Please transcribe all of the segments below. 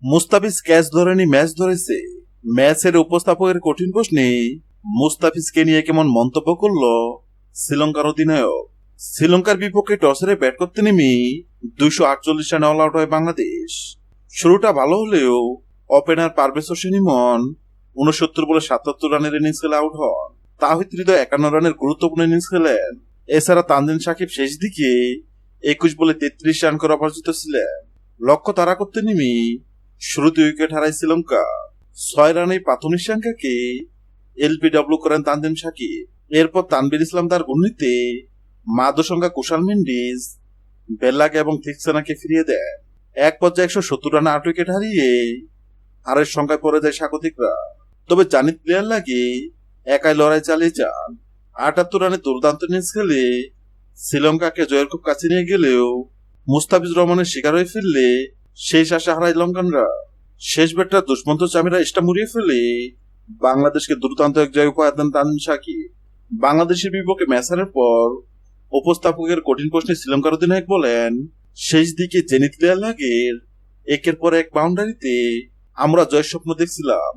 Mustafiz catch ধরেনি, match ধরেছে। ম্যাচের উপস্থাপকের কঠিন প্রশ্নে মুস্তাফিজকে নিয়ে কেমন মন্তব্য করল শ্রীলঙ্কার অধিনায়ক। শ্রীলঙ্কার বিপক্ষে টস হেরে ব্যাট করতে নেমে 248 রানে অল আউট হয় বাংলাদেশ। শুরুটা ভালো হলেও ওপেনার পারভেজ হোসেন ইমন 69 বলে 77 রানের ইনিংস খেলে আউট হন। তাহিদ হৃদয় 51 রানের গুরুত্বপূর্ণ ইনিংস খেলেন। এছাড়া তানজিম সাকিব শেষ দিকে 21 বলে 33 রান করে অপরাজিত ছিলেন। লক্ষ্য তাড়া করতে নেমে শুরুতে উইকেট হারায় শ্রীলঙ্কা। 6 রানে প্রাথমিক সংখ্যাকে এলবিডব্লিউ করেন তানজিম সাকিব। এরপর তানভীর ইসলাম তার ঘূর্ণিতে মাদসংখ্যা কুশাল মেন্ডিস, বেল্লাকে এবং থিকসেনাকে ফিরিয়ে দেন। এক পর্যায়ে 170 রানে 8 উইকেট হারিয়ে হারের সংখ্যায় পড়ে যায় স্বাগতিকরা। তবে জানিত প্লেয়ার লাগে একাই লড়াই চালিয়ে যান। 78 রানে দুর্দান্ত ইনিংস খেলে শ্রীলঙ্কাকে জয়ের খুব কাছে নিয়ে গেলেও মুস্তাফিজুর রহমানের শিকার হয়ে ফেললে শেষ আশা হারায় লঙ্কানরা। শেষ ব্যাটটা দুষ্মন্ত চামিরা স্টাম্প মুড়িয়ে ফেলে বাংলাদেশকে দুর্দান্ত এক জয় উপহার দেন তানজিম সাকিব। বাংলাদেশের বিপক্ষে ম্যাচ হারার পর উপস্থাপকের কঠিন প্রশ্নে শ্রীলঙ্কার অধিনায়ক বলেন, শেষ দিকে জেনিত প্লেয়ার লাগের একের পর এক বাউন্ডারিতে আমরা জয়ের স্বপ্ন দেখছিলাম,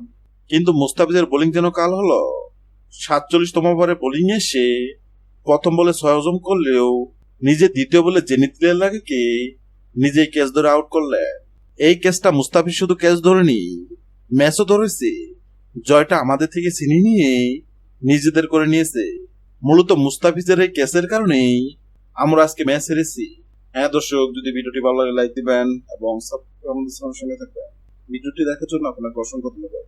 কিন্তু মুস্তাফিজের বোলিং যেন কাল হলো। 47তম ওভারে বোলিং এসে প্রথম বলে 6 হজম করলেও নিজে দ্বিতীয় বলে জেনিত প্লেয়ার লাগেকে নিজেই ক্যাচ ধরে আউট করলেন। এই ক্যাচটা মুস্তাফিজ শুধু ক্যাচ ধরেনি, ম্যাচও ধরেছে। জয়টা আমাদের থেকে ছিনিয়ে নিয়ে নিজেদের করে নিয়েছে। মূলত মুস্তাফিজের এই ক্যাচের কারণেই আমরা আজকে ম্যাচ হেরেছি। হ্যাঁ দর্শক, যদি ভিডিওটি ভালো লাগে লাইক দিবেন এবং সাবস্ক্রাইব আমাদের সঙ্গে থাকবেন। ভিডিওটি দেখার জন্য আপনাকে অসংখ্য ধন্যবাদ।